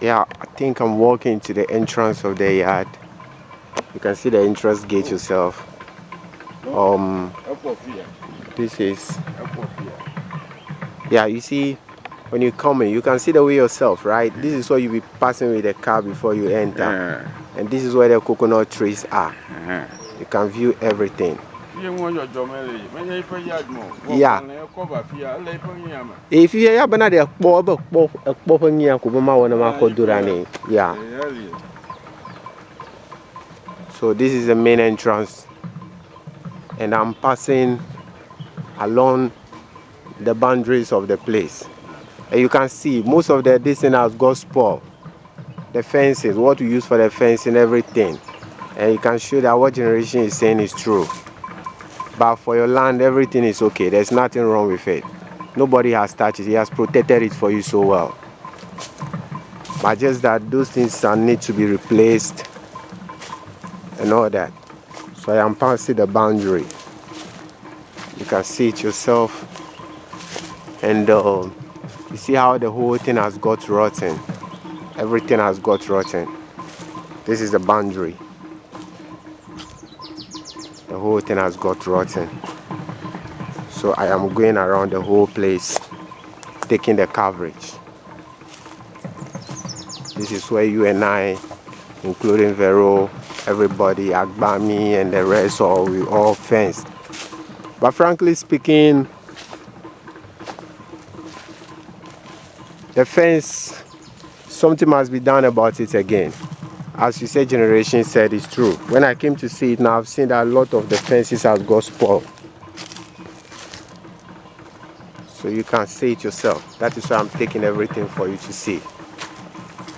Yeah, I think I'm walking to the entrance of the yard. You can see the entrance gate yourself. This is, yeah, you see, when you come in, you can see the way yourself, right? This is where you be passing with the car before you enter. And this is where the coconut trees are. You can view everything. Yeah. If you have another yeah. So this is the main entrance, and I'm passing along the boundaries of the place. And you can see most of this thing has got spoiled. The fences, what we use for the fencing, everything. And you can show that what generation is saying is true. But for your land, everything is okay. There's nothing wrong with it. Nobody has touched it. He has protected it for you so well. But just that those things need to be replaced and all that. So I am passing the boundary. You can see it yourself. And you see how the whole thing has got rotten. Everything has got rotten. This is the boundary. The whole thing has got rotten. So I am going around the whole place, taking the coverage. This is where you and I, including Vero, everybody, Agbami and the rest, we all fenced. But frankly speaking, the fence, something must be done about it again. As you said, generation said, it's true. When I came to see it now, I've seen that a lot of the fences have got spoiled. So you can see it yourself. That is why I'm taking everything for you to see.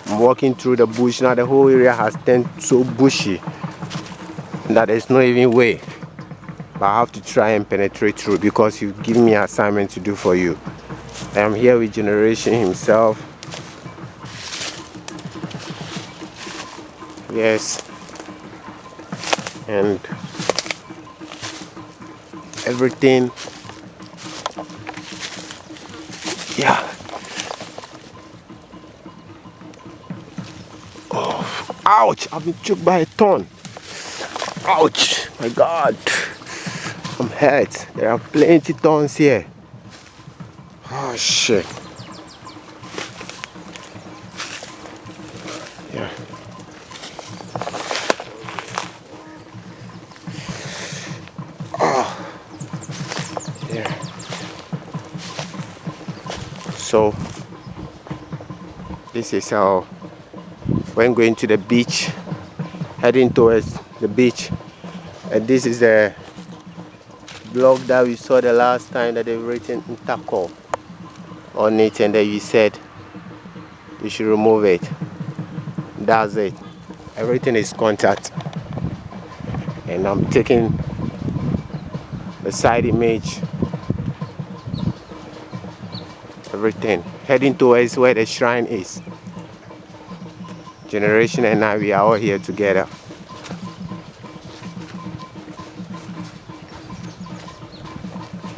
I'm walking through the bush now. The whole area has turned so bushy that there's no even way. But I have to try and penetrate through because you've given me an assignment to do for you. I am here with generation himself. Yes. And everything. Yeah. Oh, ouch! I've been choked by a thorn. Ouch! My God. I'm hurt. There are plenty thorns here. Oh shit. Yeah. Oh. Yeah. So this is how when going to the beach, heading towards the beach, and this is the blog that we saw the last time that they've written Intercom on it, and then you said you should remove it. That's it. Everything is contact, and I'm taking the side image, everything, heading towards where the shrine is. Generation and I, we are all here together.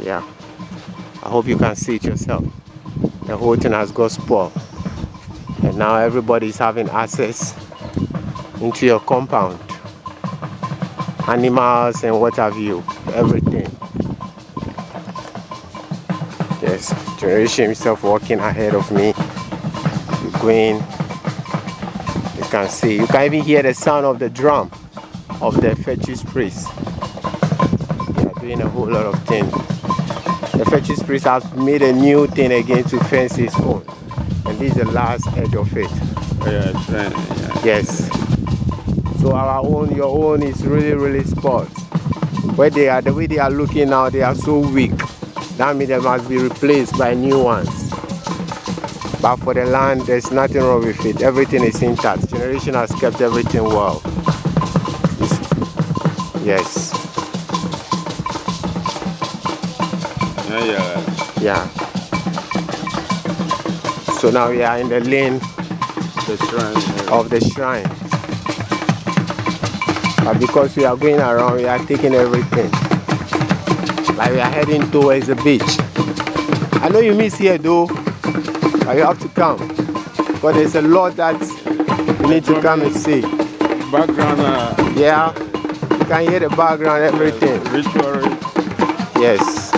Yeah, I hope you can see it yourself. The whole thing has got spoiled, and now everybody is having access into your compound. Animals and what have you, everything. Yes, generation himself walking ahead of me. You're going. You can see. You can even hear the sound of the drum of the fetish priest. They are doing a whole lot of things. The fetish priest has made a new thing again to fence his own, and this is the last edge of it. Yeah. Yes. So our own, your own is really spoiled. Where they are, the way they are looking now, they are so weak. That means they must be replaced by new ones. But for the land, there's nothing wrong with it. Everything is intact. Generation has kept everything well. Yes. Yeah. So now we are in the lane of the shrine. But because we are going around, we are taking everything. Like we are heading towards the beach. I know you miss here though, but you have to come. But there's a lot that you need to come and see. Background. Yeah, you can hear the background, everything. Ritual. Yes.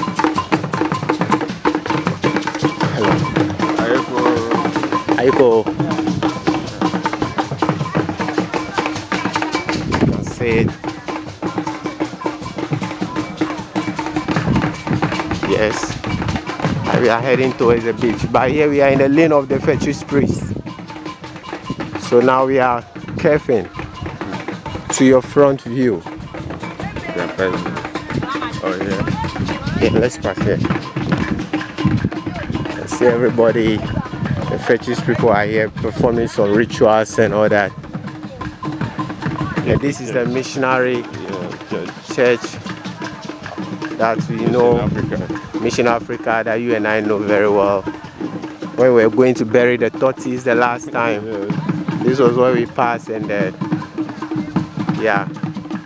Hello. Aiko. You can see it. Yes. And we are heading towards the beach. But here we are in the lane of the fetish priest. So now we are curving to your front view. Oh yeah. Yeah, let's pass here. And see everybody, the fetish people are here performing some rituals and all that. And this is the missionary church that we know, Mission Africa, that you and I know very well. When we were going to bury the tortoise the last time, this was where we passed, and yeah.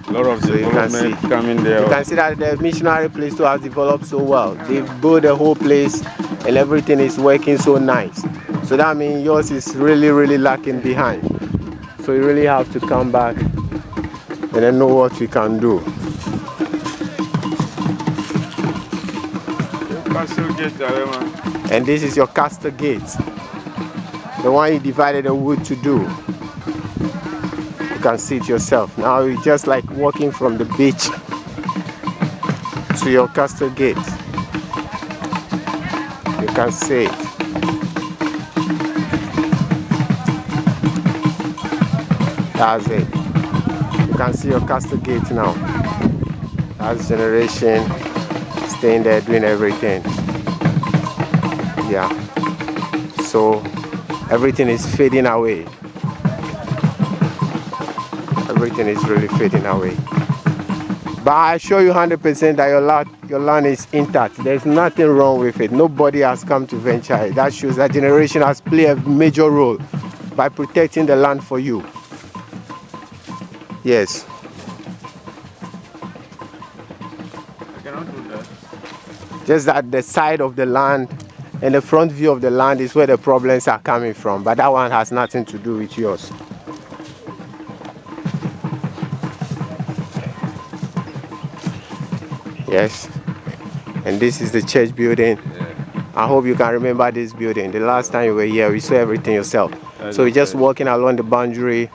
A lot of development coming there. You can see that the missionary place too has developed so well. They've built the whole place and everything is working so nice. So that means yours is really lacking behind. So you really have to come back and then know what we can do. And this is your castle gate. The one you divided the wood to do. You can see it yourself. Now you're just like walking from the beach to your castle gate. You can see it. That's it. You can see your castle gate now. That's generation staying there doing everything. Yeah. So everything is fading away. Everything is really fading away. But I assure you 100% that your land is intact. There's nothing wrong with it. Nobody has come to venture it. That shows that generation has played a major role by protecting the land for you. Yes. I cannot do that. Just that the side of the land and the front view of the land is where the problems are coming from. But that one has nothing to do with yours. Yes. And this is the church building. Yeah. I hope you can remember this building. The last time you were here, we saw everything yourself. So we're just walking along the boundary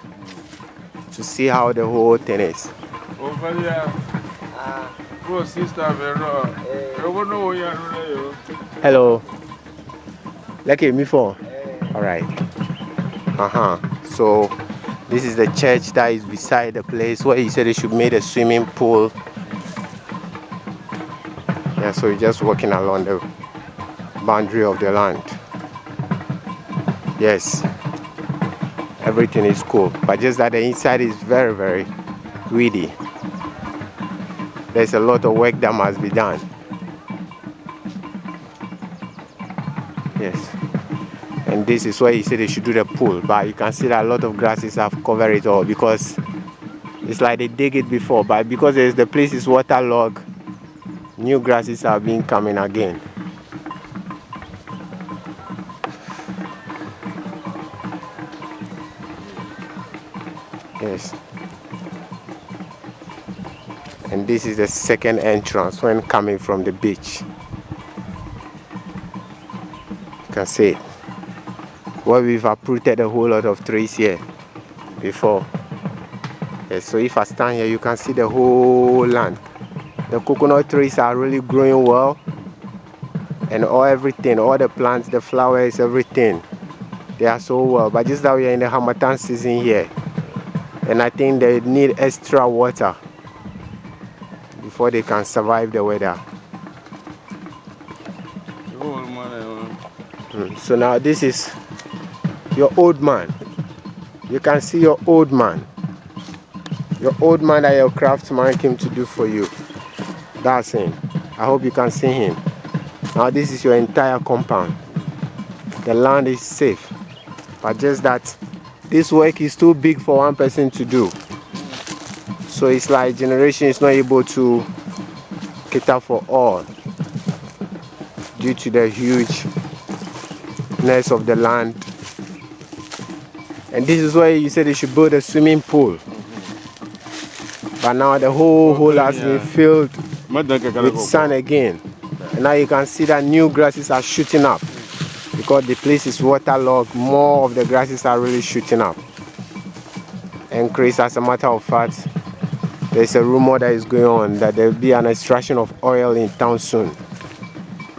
to see how the whole thing is. Over here. Oh, sister, Hello. Lucky me for. All right. So this is the church that is beside the place where he said they should make a swimming pool. Yeah, so you're just walking along the boundary of the land. Yes, everything is cool, but just that the inside is very weedy. There's a lot of work that must be done. Yes, and this is where he said they should do the pool, but you can see that a lot of grasses have covered it all because it's like they dig it before, but because the place is waterlogged, new grasses are being coming again. Yes. And this is the second entrance when coming from the beach. You can see it. Where we've uprooted a whole lot of trees here before. Yes, so if I stand here, you can see the whole land. The coconut trees are really growing well, and everything, all the plants, the flowers, everything, they are so well. But just that we are in the Harmattan season here, and I think they need extra water before they can survive the weather. So now this is your old man. You can see your old man. Your old man that your craftsman came to do for you. That's him. I hope you can see him. Now this is your entire compound. The land is safe. But just that this work is too big for one person to do. So it's like generation is not able to cater for all due to the hugeness of the land And this is where you said they should build a swimming pool. But now the whole hole has been filled with sand again. And now you can see that new grasses are shooting up. Because the place is waterlogged, more of the grasses are really shooting up. And Chris, as a matter of fact, there's a rumor that is going on that there will be an extraction of oil in town soon.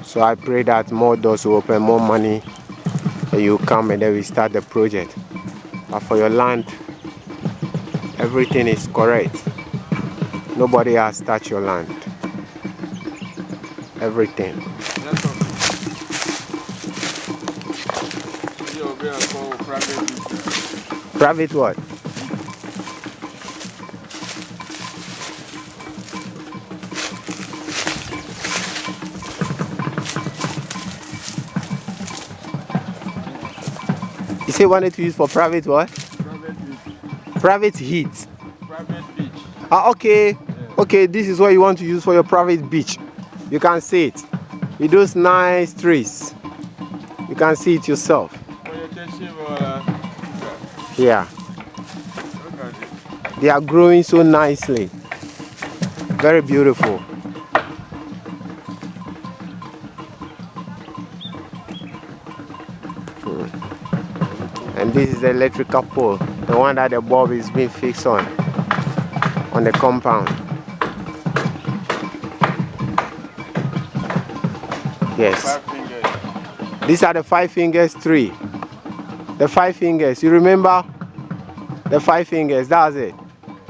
So I pray that more doors will open, more money, and you come and then we start the project. But for your land, everything is correct. Nobody has touched your land. Everything. Private what? You say wanted to use for private what? Private heat. Private beach. Ah, okay. Okay, this is what you want to use for your private beach. You can see it. With those nice trees. You can see it yourself. Yeah. They are growing so nicely. Very beautiful. And this is the electrical pole, the one that the bulb is being fixed on the compound. Yes. These are the 5 fingers tree. The 5 fingers. You remember the 5 fingers? That's it.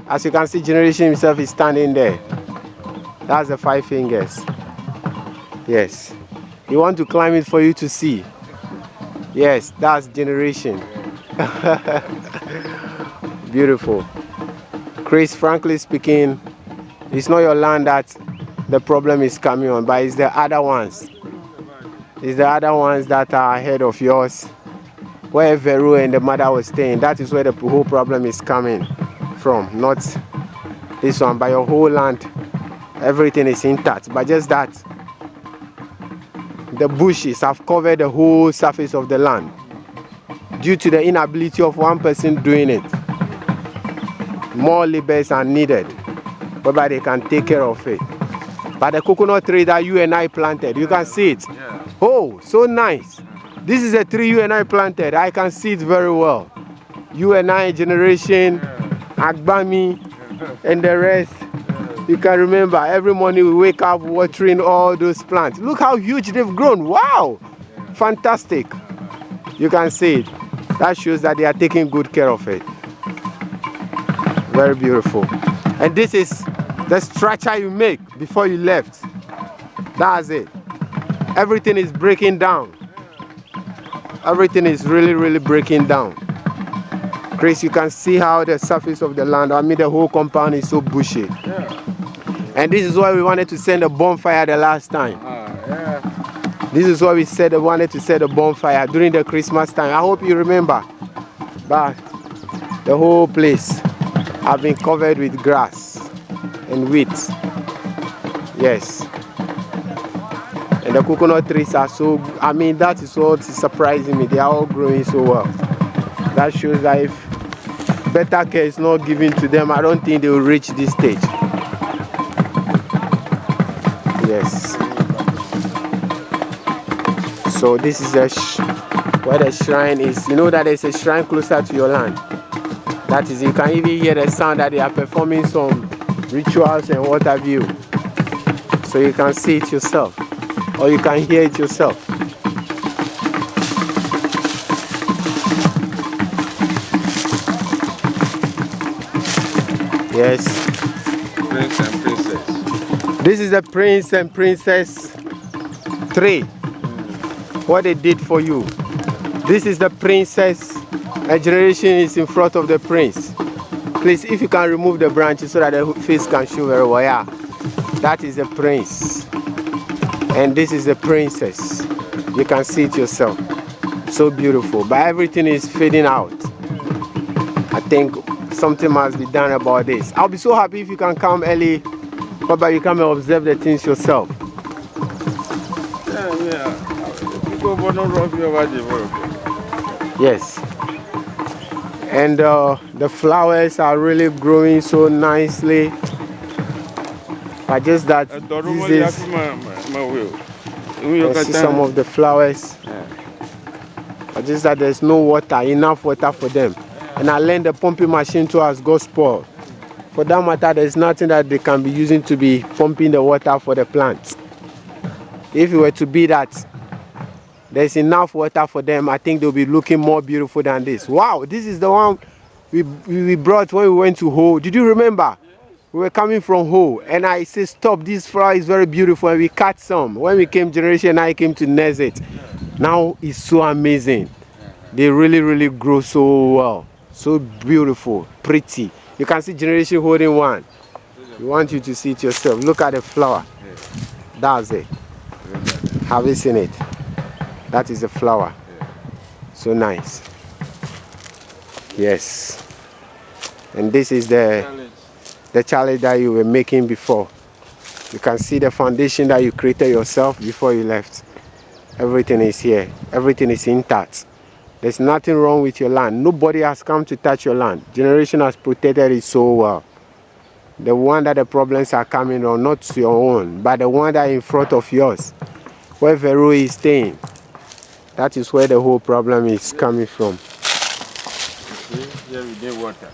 As you can see, Generation himself is standing there. That's the 5 fingers. Yes. You want to climb it for you to see. Yes, that's Generation. Beautiful. Chris, frankly speaking, it's not your land that the problem is coming on, but it's the other ones. It's the other ones that are ahead of yours. Where Veru and the mother was staying, that is where the whole problem is coming from, not this one. But your whole land, everything is intact. But just that the bushes have covered the whole surface of the land due to the inability of one person doing it. More laborers are needed, whereby they can take care of it. But the coconut tree that you and I planted, you can see it. Oh, so nice. This is a tree you and I planted. I can see it very well. You and I, Generation, Agbami, and the rest. You can remember every morning we wake up watering all those plants. Look how huge they've grown. Wow! Fantastic. You can see it. That shows that they are taking good care of it. Very beautiful. And this is the structure you make before you left. That's it. Everything is breaking down. Everything is really breaking down. Chris, you can see how the surface of the land, I mean the whole compound is so bushy. And this is why we wanted to send a bonfire the last time. This is why we said we wanted to set a bonfire during the Christmas time. I hope you remember. But the whole place has been covered with grass and weeds. Yes. And the coconut trees are so, I mean, that is what is surprising me. They are all growing so well. That shows that if better care is not given to them, I don't think they will reach this stage. Yes. So this is where the shrine is. You know that there's a shrine closer to your land. That is, you can even hear the sound that they are performing some rituals and what have you. So you can see it yourself. Or you can hear it yourself. Yes. Prince and princess. This is the prince and princess tree. What they did for you. This is the princess. A Generation is in front of the prince. Please, if you can remove the branches so that the face can show very well. Yeah. That is the prince. And this is the princess. You can see it yourself. So beautiful. But everything is fading out. I think something must be done about this. I'll be so happy if you can come early. But you come and observe the things yourself. Yes. And the flowers are really growing so nicely. But just that this is, you can see some of the flowers. But just that there's no water, enough water for them. And I learned the pumping machine too has got spoiled. For that matter, there's nothing that they can be using to be pumping the water for the plants. If it were to be that there's enough water for them, I think they'll be looking more beautiful than this. Wow, this is the one we brought when we went to Ho. Did you remember? We were coming from Ho, and I said, stop, this flower is very beautiful, and we cut some. When we came Generation, I came to Nezit. Now it's so amazing. They really grow so well, so beautiful, pretty. You can see Generation holding one. We want you to see it yourself. Look at the flower. That's it. Have you seen it? That is the flower. So nice. Yes. And this is the challenge that you were making before. You can see the foundation that you created yourself before you left. Everything is here. Everything is intact. There's nothing wrong with your land. Nobody has come to touch your land. Generation has protected it so well. The one that the problems are coming on, not your own, but the one that is in front of yours, where Vero is staying. That is where the whole problem is coming from. Here we need water.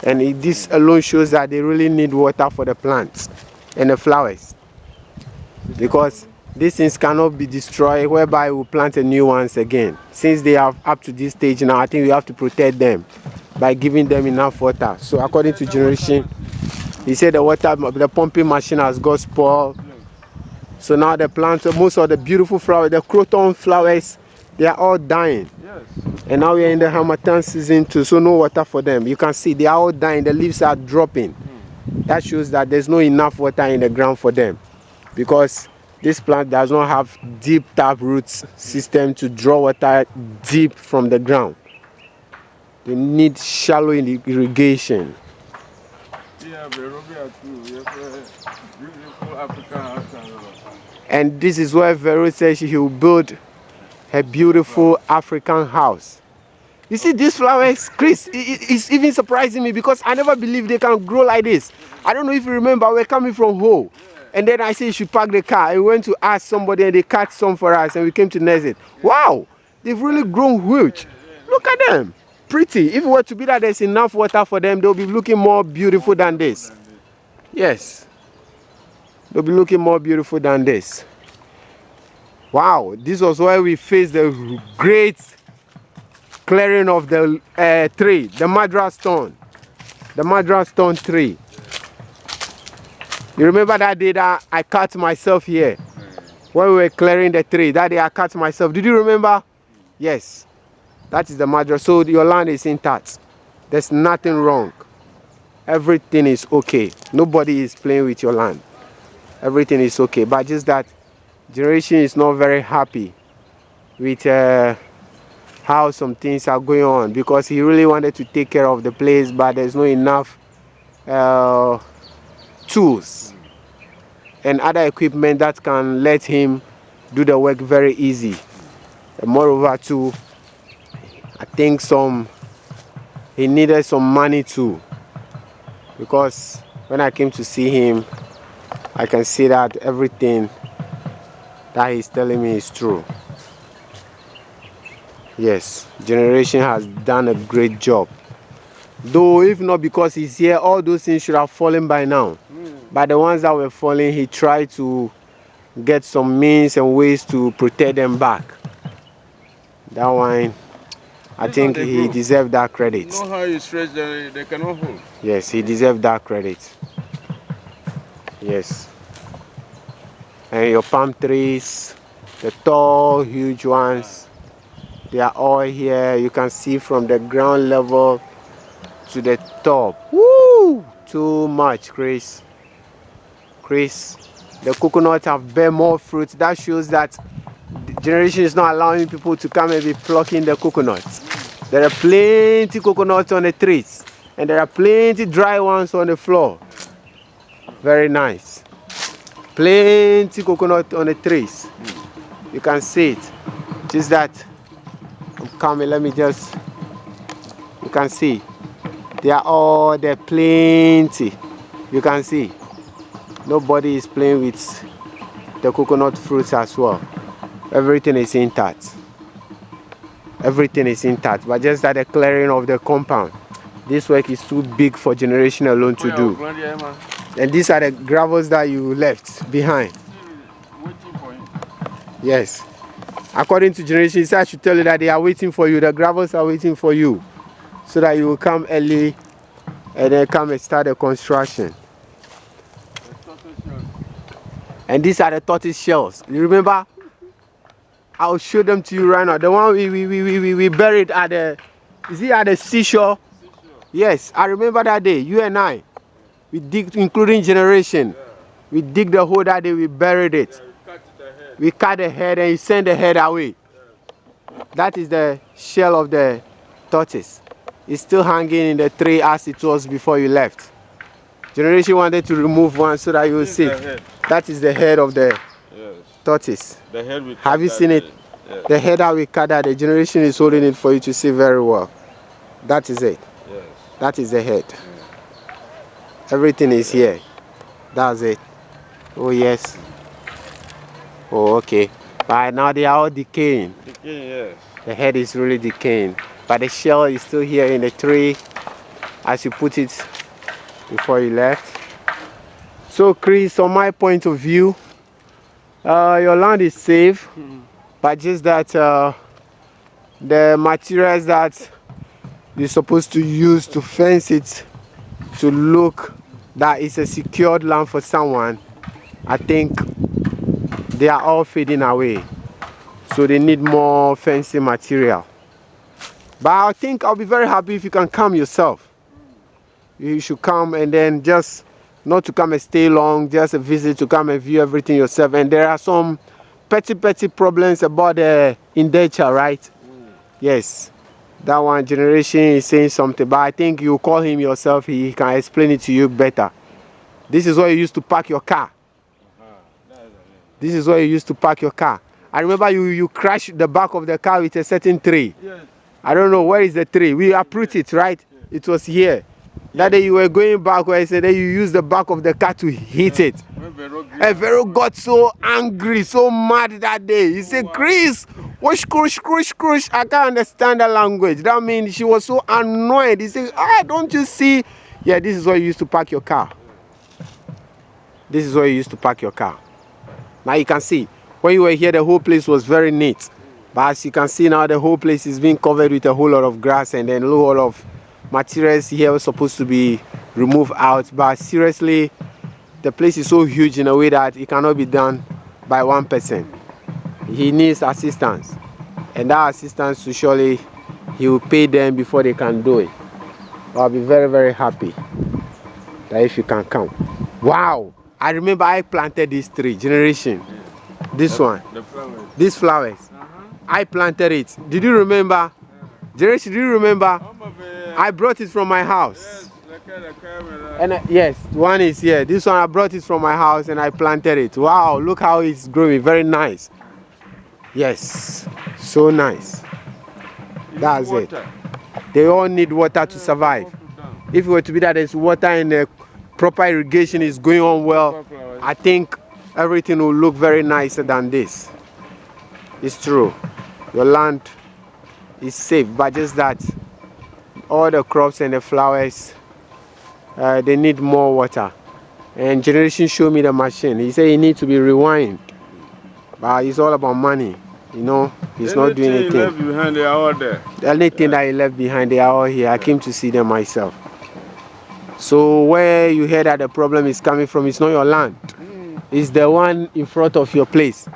And this alone shows that they really need water for the plants and the flowers. Because these things cannot be destroyed, whereby we plant a new ones again. Since they are up to this stage now, I think we have to protect them by giving them enough water. So according to Generation, he said the pumping machine has got spoiled. So now the plants, most of the beautiful flowers, the croton flowers, they are all dying. Yes. And now we are in the Harmattan season too, so no water for them. You can see they are all dying, the leaves are dropping. That shows that there's no enough water in the ground for them. Because this plant does not have deep tap roots system to draw water deep from the ground. They need shallow irrigation. Yeah, beautiful African house. And this is where Vero says she will build a beautiful African house. You see these flowers, Chris, it's even surprising me because I never believed they can grow like this. I don't know if you remember, we're coming from Ho. And then I said you should park the car. And we went to ask somebody and they cut some for us and we came to Nezit. Wow, they've really grown huge. Look at them, pretty. If it were to be that there's enough water for them, they'll be looking more beautiful than this. Yes, they'll be looking more beautiful than this. Wow, this was where we faced the great clearing of the tree, the Madras stone. The Madras stone tree. You remember that day that I cut myself here? When we were clearing the tree, that day I cut myself. Did you remember? Yes. That is the Madras. So your land is intact. There's nothing wrong. Everything is okay. Nobody is playing with your land. Everything is okay. But just that Generation is not very happy with how some things are going on, because he really wanted to take care of the place, but there's not enough tools and other equipment that can let him do the work very easy. And moreover too, I think he needed some money too, because when I came to see him, I can see that everything that he's telling me is true. Yes, Generation has done a great job. Though if not because he's here, all those things should have fallen by now. But the ones that were falling, he tried to get some means and ways to protect them back. That one, I think he deserved that credit. You know how you stretch them, they cannot hold. Yes, he deserved that credit. Yes. And your palm trees, the tall, huge ones, they are all here. You can see from the ground level to the top. Woo! Too much, Chris. Chris, the coconuts have bear more fruits. That shows that Generation is not allowing people to come and be plucking the coconuts. There are plenty coconuts on the trees, and there are plenty dry ones on the floor. Very nice. Plenty coconut on the trees. You can see it. Just that I'm coming. Let me just You can see. They are all there, plenty. You can see. Nobody is playing with the coconut fruits as well. Everything is intact. Everything is intact, but just that the clearing of the compound. This work is too big for generation alone to do. And these are the gravels that you left behind. Waiting for him. Yes. According to generation, I should tell you that they are waiting for you. The gravels are waiting for you, so that you will come early and then come and start the construction. And these are the tortoise shells. You remember? I'll show them to you right now. The one we buried at the, is it at the seashore? Yes, I remember that day. You and I, we digged, including generation. Yeah. We dig the hole that day. We buried it. We cut the head and you send the head away. That is the shell of the tortoise. It's still hanging in the tree as it was before you left. Generation wanted to remove one so that you will see. That is the head of the tortoise. The head we Have you seen it? Yes. The head that we cut out, the generation is holding it for you to see very well. That is it. Yes. That is the head. Everything is here. That's it. Oh yes. Oh okay. But now they are all decaying. Decaying, yes. The head is really decaying. But the shell is still here in the tree as you put it before you left. So Chris, from my point of view, your land is safe, but just that the materials that you're supposed to use to fence it to look that it's a secured land for someone, I think they are all fading away. So they need more fencing material. But I think I'll be very happy if you can come yourself. You should come and then just not to come and stay long, just a visit to come and view everything yourself. And there are some petty problems about the indenture, right? Yes, that one generation is saying something, but I think you call him yourself, he can explain it to you better. This is where you used to park your car. This is where you used to park your car. I remember you crashed the back of the car with a certain tree. Yes. I don't know where is the tree. We uproot it, right? It was here. That day you were going back where I said that you used the back of the car to hit it. And Vero got so angry, so mad that day. He said, Chris, whoosh, crush. I can't understand the language. That means she was so annoyed. He said, don't you see? Yeah, this is where you used to park your car. This is where you used to park your car. Now you can see, when you were here, the whole place was very neat. But as you can see now, the whole place is being covered with a whole lot of grass and then a whole lot of materials here were supposed to be removed out. But seriously, the place is so huge in a way that it cannot be done by one person. He needs assistance. And that assistance, so surely he will pay them before they can do it. I'll be very, very happy that if you can come. Wow! I remember I planted this tree, generation. This one. The flowers. These flowers. I planted it. Did you remember? Generation, do you remember? I brought it from my house. And yes, one is here. This one I brought it from my house and I planted it. Wow, look how it's growing. Very nice. Yes, so nice. That's it. They all need water to survive. If it were to be that there's water and the proper irrigation is going on well, I think everything will look very nicer than this. It's true. Your land is safe, but just that all the crops and the flowers, they need more water. And generation showed me the machine. He said it needs to be rewind, but it's all about money. You know, he's not doing anything. Left behind, they are all there. Anything that he left behind, they are all here. I came to see them myself. So where you hear that the problem is coming from, it's not your land. It's the one in front of your place.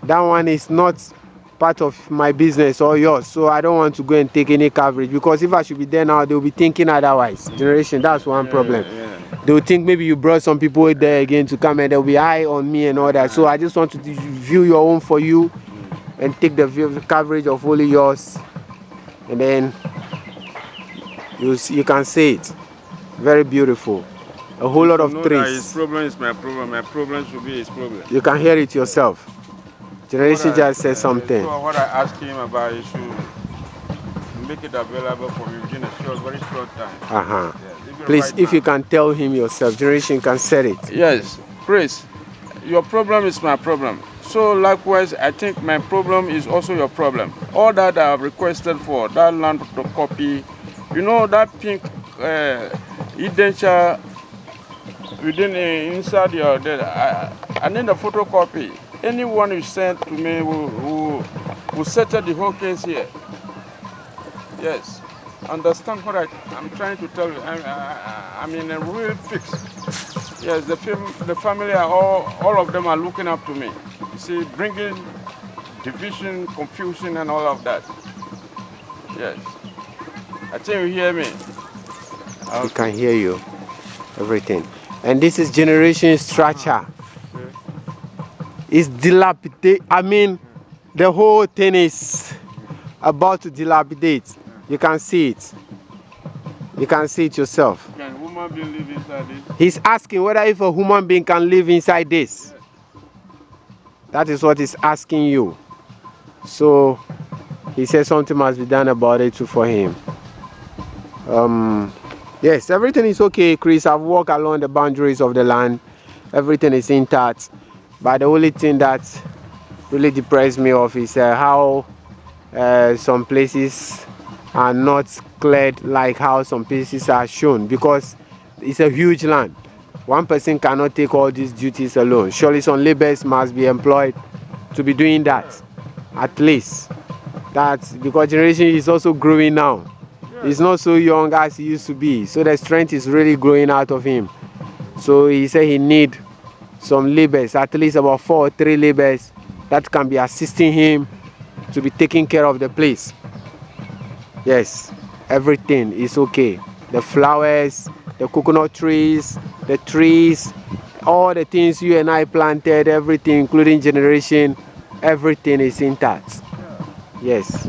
That one is not part of my business or yours, so I don't want to go and take any coverage, because if I should be there now, they'll be thinking otherwise. Generation, that's one problem. They'll think maybe you brought some people there again to come and they'll be eye on me and all that. So I just want to view your own for you and take the coverage of only yours, and then you can see it. Very beautiful. A whole lot of trees. His problem is my problem. My problem should be his problem. You can hear it yourself. Generation just said something. So what I asked him about, he should make it available for you within a very short time. Uh-huh. Yes, Please, right if now. you can tell him yourself, generation can set it. Yes, Chris, your problem is my problem. So likewise, I think my problem is also your problem. All that I have requested for, that land copy, you know, that pink indenture within inside your I need a photocopy. Anyone you send to me will settle the whole case here. Yes. Understand what I'm trying to tell you. I'm in a real fix. Yes, the family are all of them are looking up to me. You see, bringing division, confusion, and all of that. Yes. I think you hear me. I can hear you. Everything. And this is generation structure. It's dilapidated. I mean, the whole thing is about to dilapidate. You can see it. You can see it yourself. Can a human being live inside this? He's asking whether if a human being can live inside this. That is what he's asking you. So he says something must be done about it too for him. Yes, everything is okay, Chris. I've walked along the boundaries of the land. Everything is intact. But the only thing that really depressed me off is how some places are not cleared like how some places are shown, because it's a huge land. One person cannot take all these duties alone. Surely some laborers must be employed to be doing that, at least. That's because generation is also growing now. He's not so young as he used to be, so the strength is really growing out of him. So he said he need some laborers, at least about 4 or 3 laborers that can be assisting him to be taking care of the place. Yes, everything is okay. The flowers, the coconut trees, the trees, all the things you and I planted, everything, including generation, everything is intact. Yes.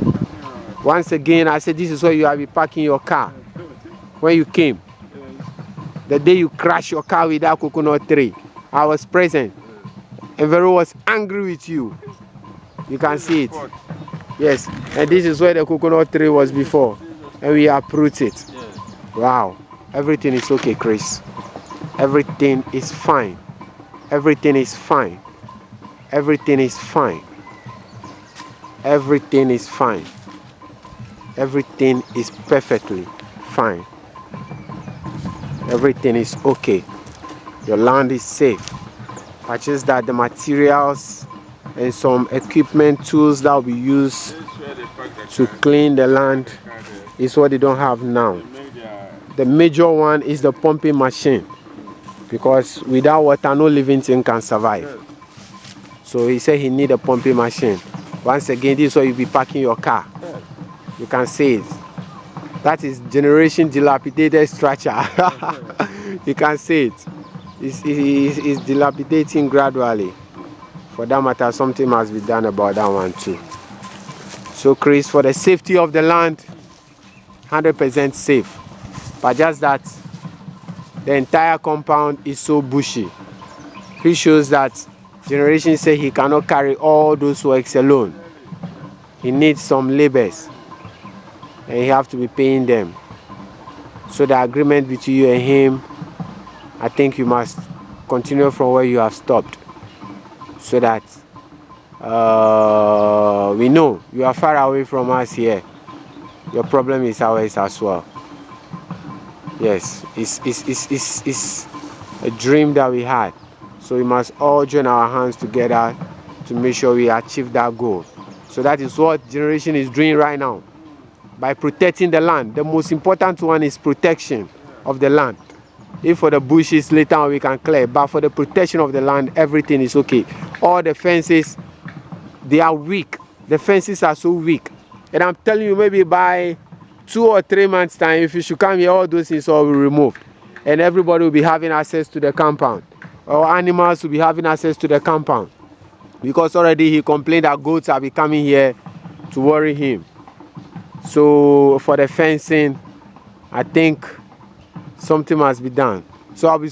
Once again, I said this is where you have been parking your car when you came. The day you crashed your car with that coconut tree, I was present. And Vero was angry with you. You can see it. Yes. And this is where the coconut tree was before. And we uprooted it. Wow. Everything is okay, Chris. Everything is fine. Everything is fine. Everything is fine. Everything is fine. Everything is perfectly fine. Everything is okay. Your land is safe. But just that the materials and some equipment, tools that will be used to clean the land is what they don't have now. The major one is the pumping machine, because without water no living thing can survive. So he said he need a pumping machine. Once again, this is where you'll be parking your car. You can see it. That is generation dilapidated structure. You can see it. It's dilapidating gradually. For that matter, something must be done about that one too. So Chris, for the safety of the land, 100% safe. But just that the entire compound is so bushy. He shows that generation say he cannot carry all those works alone. He needs some laborers, and he have to be paying them. So the agreement between you and him, I think you must continue from where you have stopped, so that we know you are far away from us here. Your problem is ours as well. Yes, it's a dream that we had. So we must all join our hands together to make sure we achieve that goal. So that is what generation is doing right now. By protecting the land. The most important one is protection of the land. If for the bushes later on we can clear, but for the protection of the land, everything is okay. All the fences, they are weak. The fences are so weak. And I'm telling you, maybe by 2 or 3 months time, if you should come here, all those things will be removed. And everybody will be having access to the compound. Or animals will be having access to the compound. Because already he complained that goats are coming here to worry him. So for the fencing, I think something must be done. So I'll be